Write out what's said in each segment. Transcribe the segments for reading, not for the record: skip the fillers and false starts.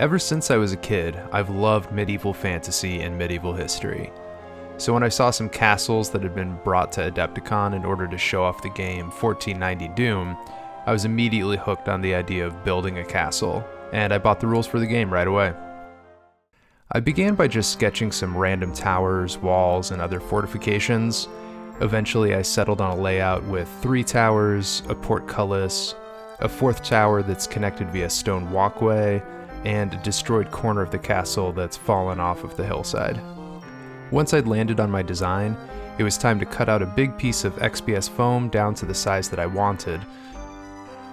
Ever since I was a kid, I've loved medieval fantasy and medieval history. So when I saw some castles that had been brought to Adepticon in order to show off the game 1490 Doom, I was immediately hooked on the idea of building a castle, and I bought the rules for the game right away. I began by just sketching some random towers, walls, and other fortifications. Eventually I settled on a layout with 3 towers, a portcullis, a 4th tower that's connected via stone walkway, and a destroyed corner of the castle that's fallen off of the hillside. Once I'd landed on my design, it was time to cut out a big piece of XPS foam down to the size that I wanted.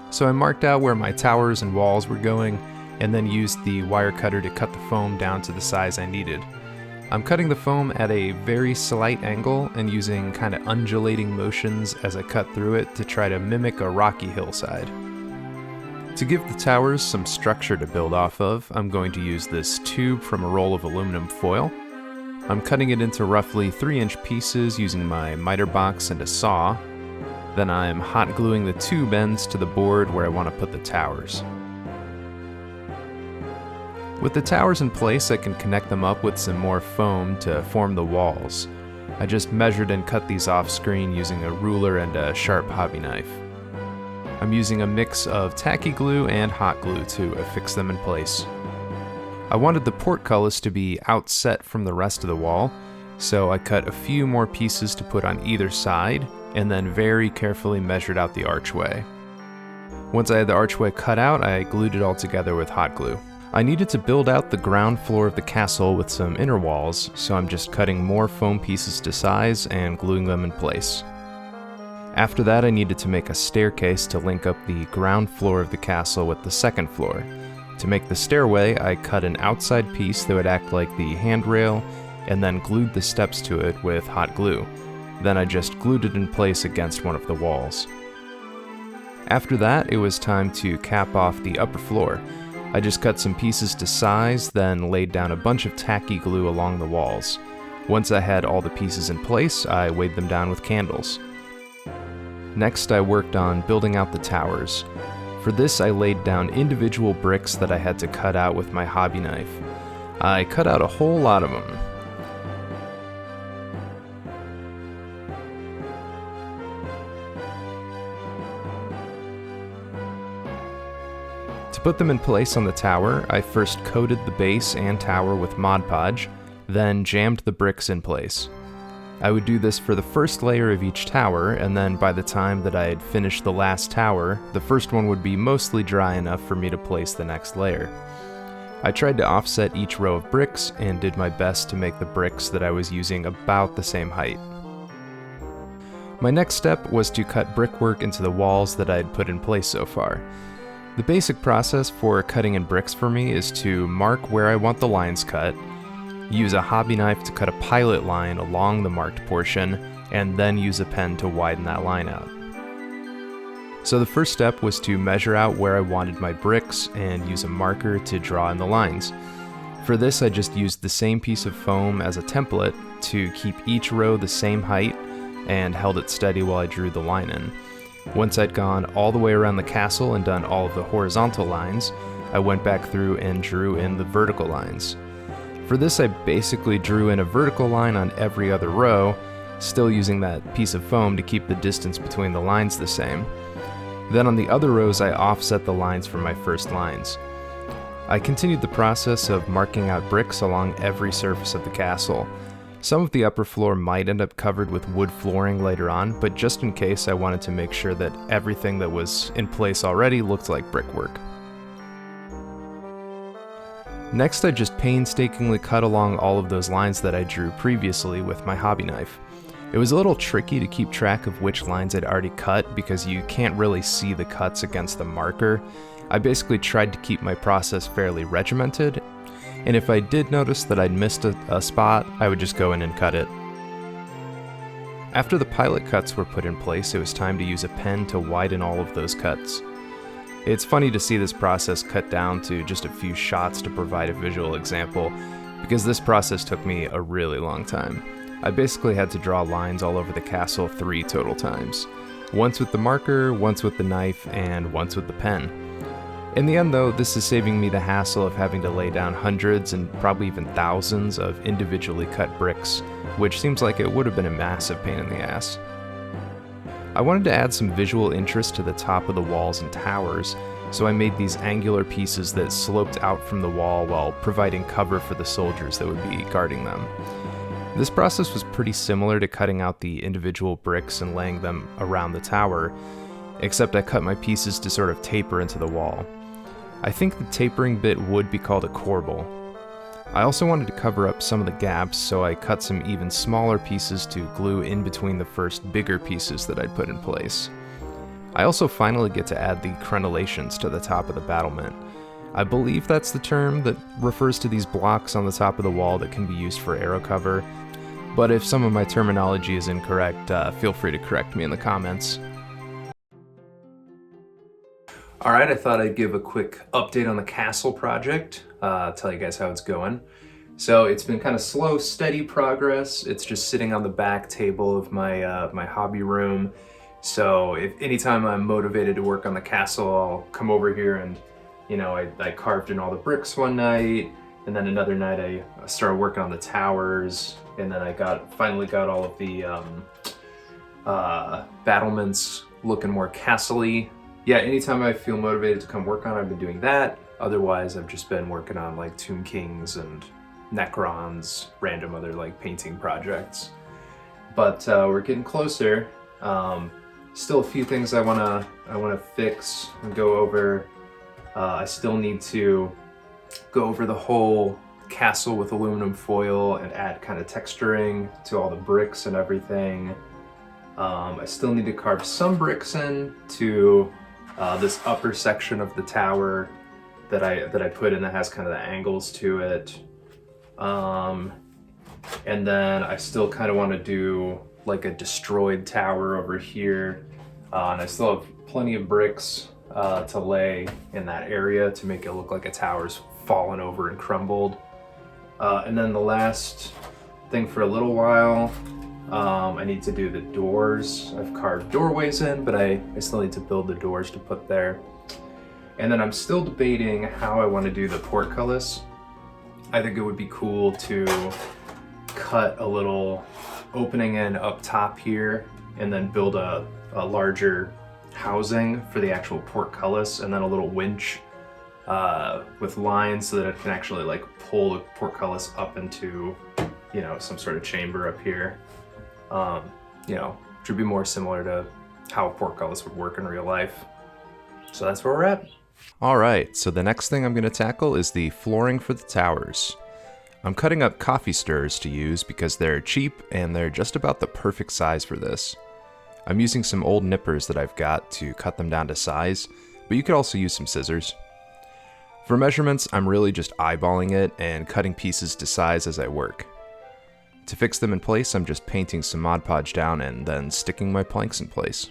So I marked out where my towers and walls were going, and then used the wire cutter to cut the foam down to the size I needed. I'm cutting the foam at a very slight angle and using kind of undulating motions as I cut through it to try to mimic a rocky hillside. To give the towers some structure to build off of, I'm going to use this tube from a roll of aluminum foil. I'm cutting it into roughly 3-inch pieces using my miter box and a saw. Then I'm hot gluing the tube ends to the board where I want to put the towers. With the towers in place, I can connect them up with some more foam to form the walls. I just measured and cut these off screen using a ruler and a sharp hobby knife. I'm using a mix of tacky glue and hot glue to affix them in place. I wanted the portcullis to be outset from the rest of the wall, so I cut a few more pieces to put on either side, and then very carefully measured out the archway. Once I had the archway cut out, I glued it all together with hot glue. I needed to build out the ground floor of the castle with some inner walls, so I'm just cutting more foam pieces to size and gluing them in place. After that, I needed to make a staircase to link up the ground floor of the castle with the second floor. To make the stairway, I cut an outside piece that would act like the handrail, and then glued the steps to it with hot glue. Then I just glued it in place against one of the walls. After that, it was time to cap off the upper floor. I just cut some pieces to size, then laid down a bunch of tacky glue along the walls. Once I had all the pieces in place, I weighed them down with candles. Next, I worked on building out the towers. For this, I laid down individual bricks that I had to cut out with my hobby knife. I cut out a whole lot of them. To put them in place on the tower, I first coated the base and tower with Mod Podge, then jammed the bricks in place. I would do this for the first layer of each tower, and then by the time that I had finished the last tower, the first one would be mostly dry enough for me to place the next layer. I tried to offset each row of bricks and did my best to make the bricks that I was using about the same height. My next step was to cut brickwork into the walls that I had put in place so far. The basic process for cutting in bricks for me is to mark where I want the lines cut, use a hobby knife to cut a pilot line along the marked portion, and then use a pen to widen that line out. So the first step was to measure out where I wanted my bricks and use a marker to draw in the lines. For this, I just used the same piece of foam as a template to keep each row the same height and held it steady while I drew the line in. Once I'd gone all the way around the castle and done all of the horizontal lines, I went back through and drew in the vertical lines. For this, I basically drew in a vertical line on every other row, still using that piece of foam to keep the distance between the lines the same. Then on the other rows, I offset the lines from my first lines. I continued the process of marking out bricks along every surface of the castle. Some of the upper floor might end up covered with wood flooring later on, but just in case, I wanted to make sure that everything that was in place already looked like brickwork. Next, I just painstakingly cut along all of those lines that I drew previously with my hobby knife. It was a little tricky to keep track of which lines I'd already cut because you can't really see the cuts against the marker. I basically tried to keep my process fairly regimented, and if I did notice that I'd missed a spot, I would just go in and cut it. After the pilot cuts were put in place, it was time to use a pen to widen all of those cuts. It's funny to see this process cut down to just a few shots to provide a visual example, because this process took me a really long time. I basically had to draw lines all over the castle 3 total times. Once with the marker, once with the knife, and once with the pen. In the end though, this is saving me the hassle of having to lay down hundreds and probably even thousands of individually cut bricks, which seems like it would have been a massive pain in the ass. I wanted to add some visual interest to the top of the walls and towers, so I made these angular pieces that sloped out from the wall while providing cover for the soldiers that would be guarding them. This process was pretty similar to cutting out the individual bricks and laying them around the tower, except I cut my pieces to sort of taper into the wall. I think the tapering bit would be called a corbel. I also wanted to cover up some of the gaps, so I cut some even smaller pieces to glue in between the first bigger pieces that I'd put in place. I also finally get to add the crenellations to the top of the battlement. I believe that's the term that refers to these blocks on the top of the wall that can be used for arrow cover, but if some of my terminology is incorrect, feel free to correct me in the comments. Alright, I thought I'd give a quick update on the castle project, tell you guys how it's going. So it's been kind of slow, steady progress. It's just sitting on the back table of my my hobby room. So if anytime I'm motivated to work on the castle, I'll come over here and, you know, I carved in all the bricks one night, and then another night I started working on the towers, and then I finally got all of the battlements looking more castle-y. Yeah, anytime I feel motivated to come work on it, I've been doing that. Otherwise, I've just been working on like Tomb Kings and Necrons, random other like painting projects. But we're getting closer. Still a few things I wanna fix and go over. I still need to go over the whole castle with aluminum foil and add kind of texturing to all the bricks and everything. I still need to carve some bricks in to this upper section of the tower that I put in that has kind of the angles to it. And then I still kind of want to do like a destroyed tower over here. And I still have plenty of bricks to lay in that area to make it look like a tower's fallen over and crumbled. And then the last thing for a little while, I need to do the doors. I've carved doorways in, but I still need to build the doors to put there. And then I'm still debating how I want to do the portcullis. I think it would be cool to cut a little opening in up top here and then build a larger housing for the actual portcullis, and then a little winch with lines so that it can actually like pull the portcullis up into, you know, some sort of chamber up here. You know, which would be more similar to how a portcullis would work in real life. So that's where we're at. Alright, so the next thing I'm going to tackle is the flooring for the towers. I'm cutting up coffee stirrers to use because they're cheap and they're just about the perfect size for this. I'm using some old nippers that I've got to cut them down to size, but you could also use some scissors. For measurements, I'm really just eyeballing it and cutting pieces to size as I work. To fix them in place, I'm just painting some Mod Podge down and then sticking my planks in place.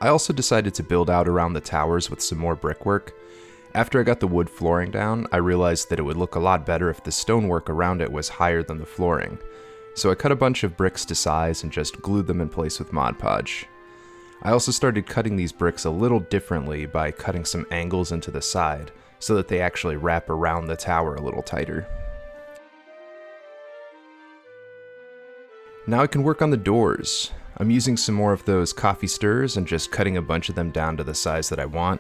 I also decided to build out around the towers with some more brickwork. After I got the wood flooring down, I realized that it would look a lot better if the stonework around it was higher than the flooring. So I cut a bunch of bricks to size and just glued them in place with Mod Podge. I also started cutting these bricks a little differently by cutting some angles into the side so that they actually wrap around the tower a little tighter. Now I can work on the doors. I'm using some more of those coffee stirrers and just cutting a bunch of them down to the size that I want.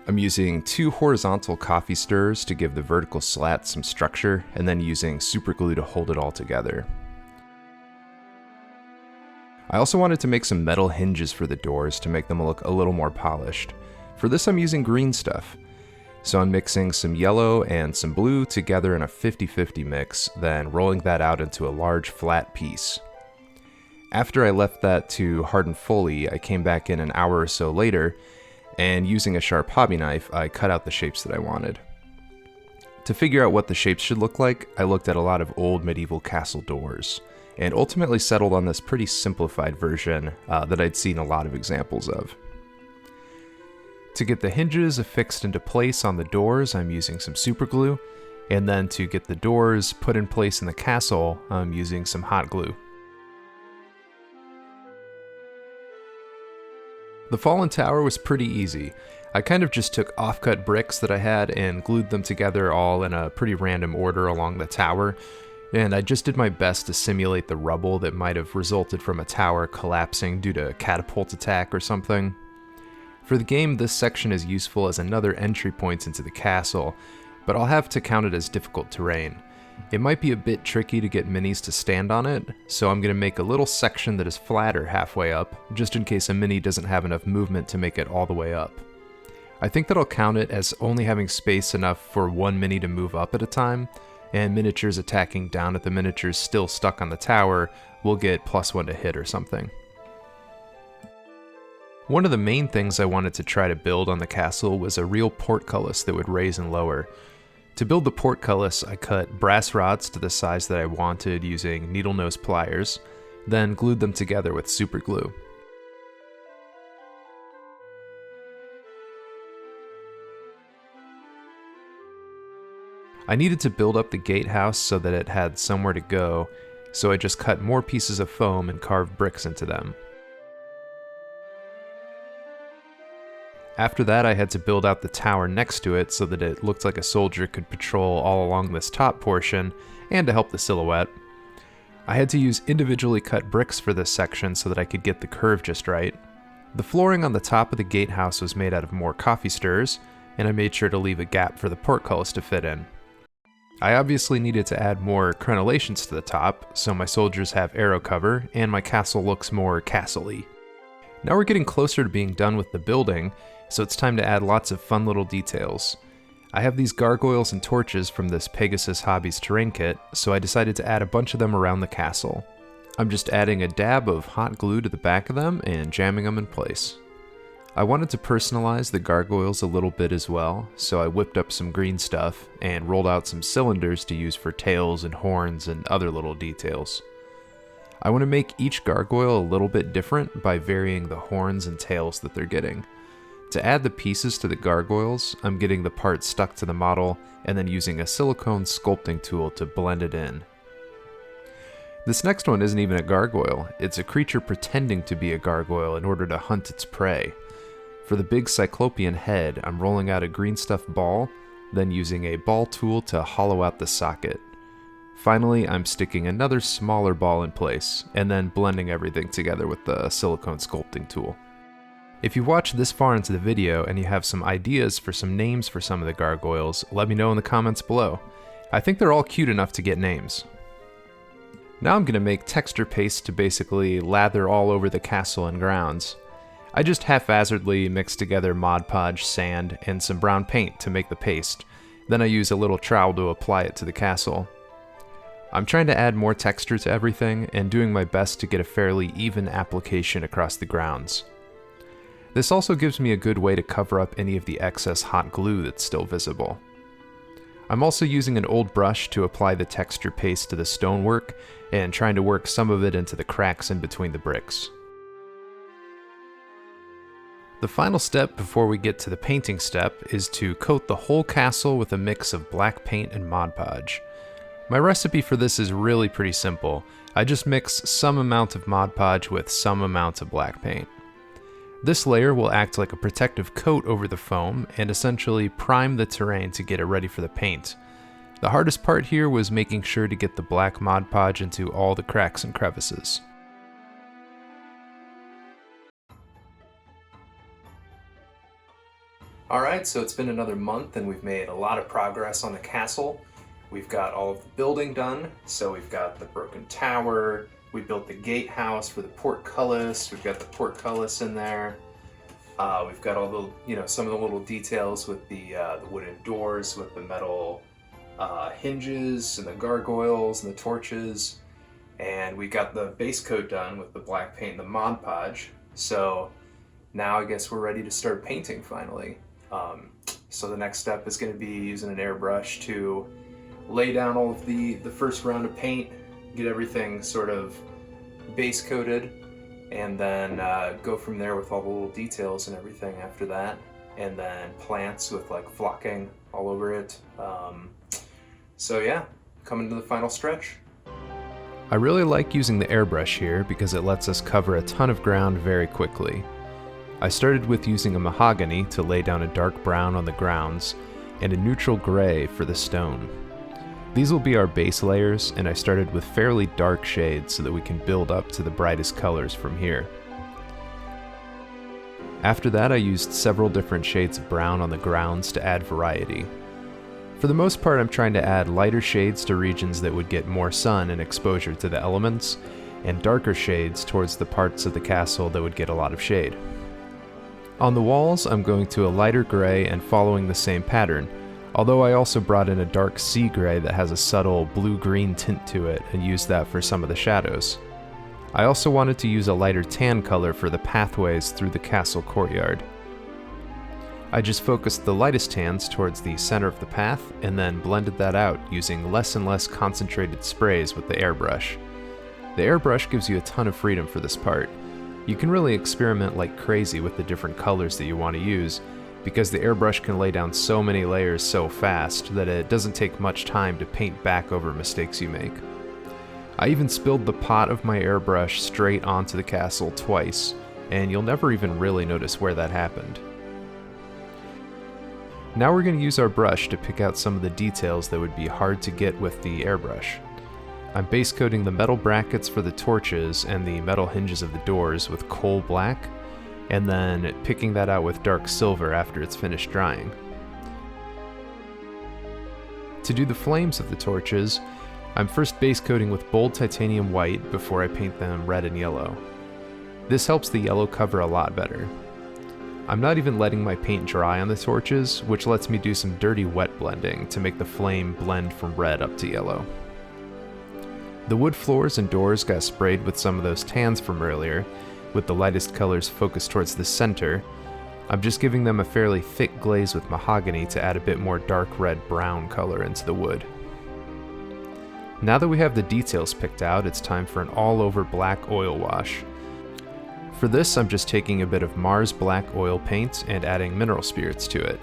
I'm using 2 horizontal coffee stirrers to give the vertical slat some structure, and then using super glue to hold it all together. I also wanted to make some metal hinges for the doors to make them look a little more polished. For this I'm using green stuff. So I'm mixing some yellow and some blue together in a 50-50 mix, then rolling that out into a large flat piece. After I left that to harden fully, I came back in an hour or so later, and using a sharp hobby knife, I cut out the shapes that I wanted. To figure out what the shapes should look like, I looked at a lot of old medieval castle doors, and ultimately settled on this pretty simplified version that I'd seen a lot of examples of. To get the hinges affixed into place on the doors, I'm using some super glue, and then to get the doors put in place in the castle, I'm using some hot glue. The fallen tower was pretty easy. I kind of just took off-cut bricks that I had and glued them together all in a pretty random order along the tower, and I just did my best to simulate the rubble that might have resulted from a tower collapsing due to a catapult attack or something. For the game, this section is useful as another entry point into the castle, but I'll have to count it as difficult terrain. It might be a bit tricky to get minis to stand on it, so I'm going to make a little section that is flatter halfway up, just in case a mini doesn't have enough movement to make it all the way up. I think that I'll count it as only having space enough for one mini to move up at a time, and miniatures attacking down at the miniatures still stuck on the tower will get +1 to hit or something. One of the main things I wanted to try to build on the castle was a real portcullis that would raise and lower. To build the portcullis, I cut brass rods to the size that I wanted using needle nose pliers, then glued them together with super glue. I needed to build up the gatehouse so that it had somewhere to go, so I just cut more pieces of foam and carved bricks into them. After that, I had to build out the tower next to it so that it looked like a soldier could patrol all along this top portion, and to help the silhouette. I had to use individually cut bricks for this section so that I could get the curve just right. The flooring on the top of the gatehouse was made out of more coffee stirs, and I made sure to leave a gap for the portcullis to fit in. I obviously needed to add more crenellations to the top, so my soldiers have arrow cover, and my castle looks more castle-y. Now we're getting closer to being done with the building, so it's time to add lots of fun little details. I have these gargoyles and torches from this Pegasus Hobbies terrain kit, so I decided to add a bunch of them around the castle. I'm just adding a dab of hot glue to the back of them and jamming them in place. I wanted to personalize the gargoyles a little bit as well, so I whipped up some green stuff and rolled out some cylinders to use for tails and horns and other little details. I want to make each gargoyle a little bit different by varying the horns and tails that they're getting. To add the pieces to the gargoyles, I'm getting the parts stuck to the model and then using a silicone sculpting tool to blend it in. This next one isn't even a gargoyle, it's a creature pretending to be a gargoyle in order to hunt its prey. For the big cyclopean head, I'm rolling out a green stuff ball, then using a ball tool to hollow out the socket. Finally, I'm sticking another smaller ball in place, and then blending everything together with the silicone sculpting tool. If you watched this far into the video and you have some ideas for some names for some of the gargoyles, let me know in the comments below. I think they're all cute enough to get names. Now I'm going to make texture paste to basically lather all over the castle and grounds. I just haphazardly mixed together Mod Podge, sand, and some brown paint to make the paste. Then I use a little trowel to apply it to the castle. I'm trying to add more texture to everything and doing my best to get a fairly even application across the grounds. This also gives me a good way to cover up any of the excess hot glue that's still visible. I'm also using an old brush to apply the texture paste to the stonework and trying to work some of it into the cracks in between the bricks. The final step before we get to the painting step is to coat the whole castle with a mix of black paint and Mod Podge. My recipe for this is really pretty simple. I just mix some amount of Mod Podge with some amount of black paint. This layer will act like a protective coat over the foam and essentially prime the terrain to get it ready for the paint. The hardest part here was making sure to get the black Mod Podge into all the cracks and crevices. Alright, so it's been another month and we've made a lot of progress on the castle. We've got all of the building done, so we've got the broken tower, we built the gatehouse for the portcullis, we've got the portcullis in there. We've got all the, some of the little details with the wooden doors with the metal hinges and the gargoyles and the torches. And we got the base coat done with the black paint and the Mod Podge. So now I guess we're ready to start painting finally. So the next step is going to be using an airbrush to lay down all of the first round of paint, get everything sort of base coated, and then go from there with all the little details and everything after that, and then plants with like flocking all over it. So yeah, coming to the final stretch. I really like using the airbrush here because it lets us cover a ton of ground very quickly. I started with using a mahogany to lay down a dark brown on the grounds, and a neutral gray for the stone. These will be our base layers, and I started with fairly dark shades so that we can build up to the brightest colors from here. After that, I used several different shades of brown on the grounds to add variety. For the most part, I'm trying to add lighter shades to regions that would get more sun and exposure to the elements, and darker shades towards the parts of the castle that would get a lot of shade. On the walls, I'm going to a lighter gray and following the same pattern, although I also brought in a dark sea gray that has a subtle blue-green tint to it and used that for some of the shadows. I also wanted to use a lighter tan color for the pathways through the castle courtyard. I just focused the lightest tans towards the center of the path and then blended that out using less and less concentrated sprays with the airbrush. The airbrush gives you a ton of freedom for this part. You can really experiment like crazy with the different colors that you want to use, because the airbrush can lay down so many layers so fast that it doesn't take much time to paint back over mistakes you make. I even spilled the pot of my airbrush straight onto the castle twice, and you'll never even really notice where that happened. Now we're going to use our brush to pick out some of the details that would be hard to get with the airbrush. I'm base coating the metal brackets for the torches and the metal hinges of the doors with coal black, and then picking that out with dark silver after it's finished drying. To do the flames of the torches, I'm first base coating with bold titanium white before I paint them red and yellow. This helps the yellow cover a lot better. I'm not even letting my paint dry on the torches, which lets me do some dirty wet blending to make the flame blend from red up to yellow. The wood floors and doors got sprayed with some of those tans from earlier, with the lightest colors focused towards the center. I'm just giving them a fairly thick glaze with mahogany to add a bit more dark red-brown color into the wood. Now that we have the details picked out, it's time for an all-over black oil wash. For this, I'm just taking a bit of Mars Black oil paint and adding mineral spirits to it.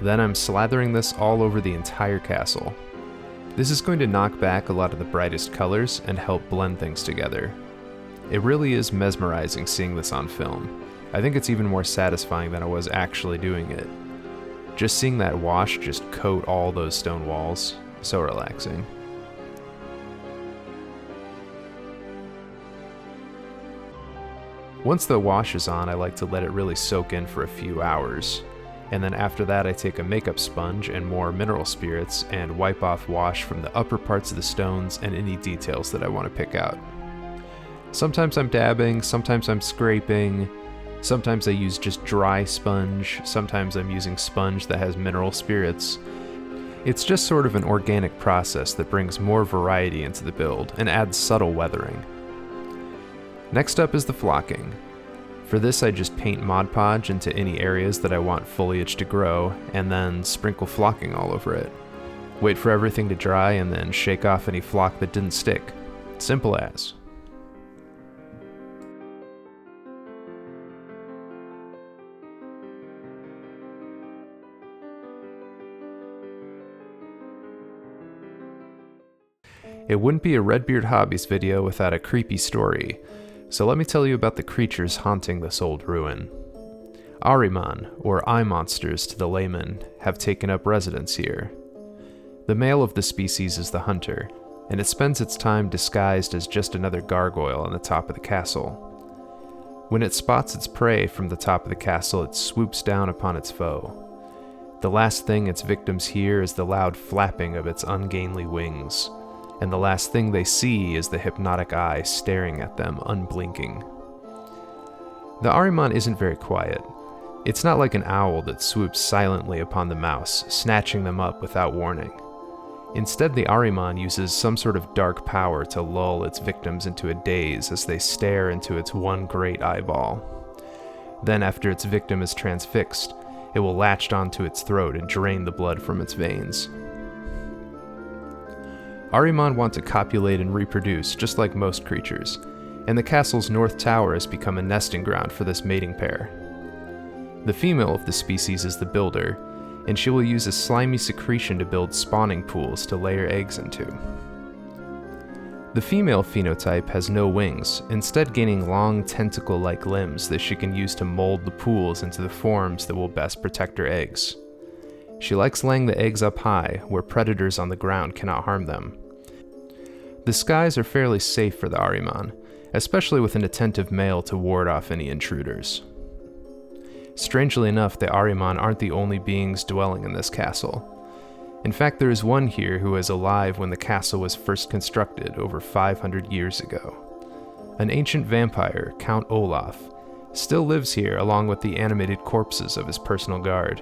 Then I'm slathering this all over the entire castle. This is going to knock back a lot of the brightest colors and help blend things together. It really is mesmerizing seeing this on film. I think it's even more satisfying than I was actually doing it. Just seeing that wash just coat all those stone walls, so relaxing. Once the wash is on, I like to let it really soak in for a few hours. And then after that, I take a makeup sponge and more mineral spirits and wipe off wash from the upper parts of the stones and any details that I want to pick out. Sometimes I'm dabbing, sometimes I'm scraping, sometimes I use just dry sponge, sometimes I'm using sponge that has mineral spirits. It's just sort of an organic process that brings more variety into the build and adds subtle weathering. Next up is the flocking. For this, I just paint Mod Podge into any areas that I want foliage to grow, and then sprinkle flocking all over it. Wait for everything to dry, and then shake off any flock that didn't stick. Simple as. It wouldn't be a Redbeard Hobbies video without a creepy story. So let me tell you about the creatures haunting this old ruin. Ahriman, or eye monsters to the layman, have taken up residence here. The male of the species is the hunter, and it spends its time disguised as just another gargoyle on the top of the castle. When it spots its prey from the top of the castle, it swoops down upon its foe. The last thing its victims hear is the loud flapping of its ungainly wings, and the last thing they see is the hypnotic eye staring at them unblinking. The Ahriman isn't very quiet. It's not like an owl that swoops silently upon the mouse, snatching them up without warning. Instead, the Ahriman uses some sort of dark power to lull its victims into a daze as they stare into its one great eyeball. Then, after its victim is transfixed, it will latch onto its throat and drain the blood from its veins. Ahriman want to copulate and reproduce, just like most creatures, and the castle's north tower has become a nesting ground for this mating pair. The female of the species is the builder, and she will use a slimy secretion to build spawning pools to lay her eggs into. The female phenotype has no wings, instead gaining long tentacle-like limbs that she can use to mold the pools into the forms that will best protect her eggs. She likes laying the eggs up high, where predators on the ground cannot harm them. The skies are fairly safe for the Ahriman, especially with an attentive male to ward off any intruders. Strangely enough, the Ahriman aren't the only beings dwelling in this castle. In fact, there is one here who is alive when the castle was first constructed over 500 years ago. An ancient vampire, Count Olaf, still lives here along with the animated corpses of his personal guard.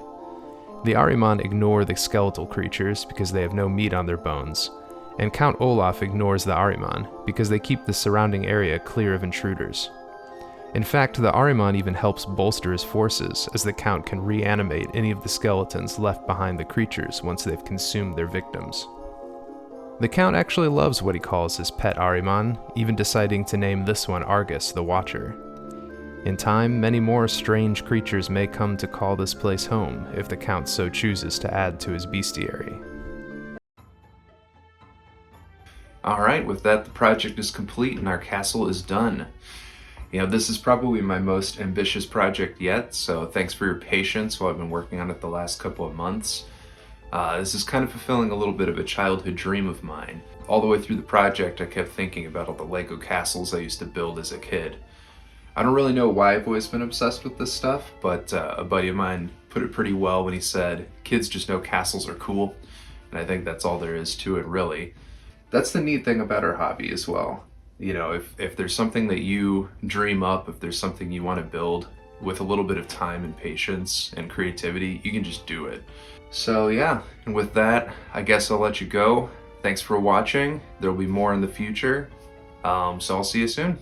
The Ahriman ignore the skeletal creatures because they have no meat on their bones, and Count Olaf ignores the Ahriman because they keep the surrounding area clear of intruders. In fact, the Ahriman even helps bolster his forces, as the Count can reanimate any of the skeletons left behind the creatures once they've consumed their victims. The Count actually loves what he calls his pet Ahriman, even deciding to name this one Argus, the Watcher. In time, many more strange creatures may come to call this place home, if the Count so chooses to add to his bestiary. Alright, with that, the project is complete and our castle is done. This is probably my most ambitious project yet, so thanks for your patience while I've been working on it the last couple of months. This is kind of fulfilling a little bit of a childhood dream of mine. All the way through the project, I kept thinking about all the Lego castles I used to build as a kid. I don't really know why I've always been obsessed with this stuff, but a buddy of mine put it pretty well when he said, "Kids just know castles are cool," and I think that's all there is to it, really. That's the neat thing about our hobby as well. If there's something that you dream up, if there's something you want to build, with a little bit of time and patience and creativity, you can just do it. So yeah, and with that, I guess I'll let you go. Thanks for watching. There'll be more in the future, so I'll see you soon.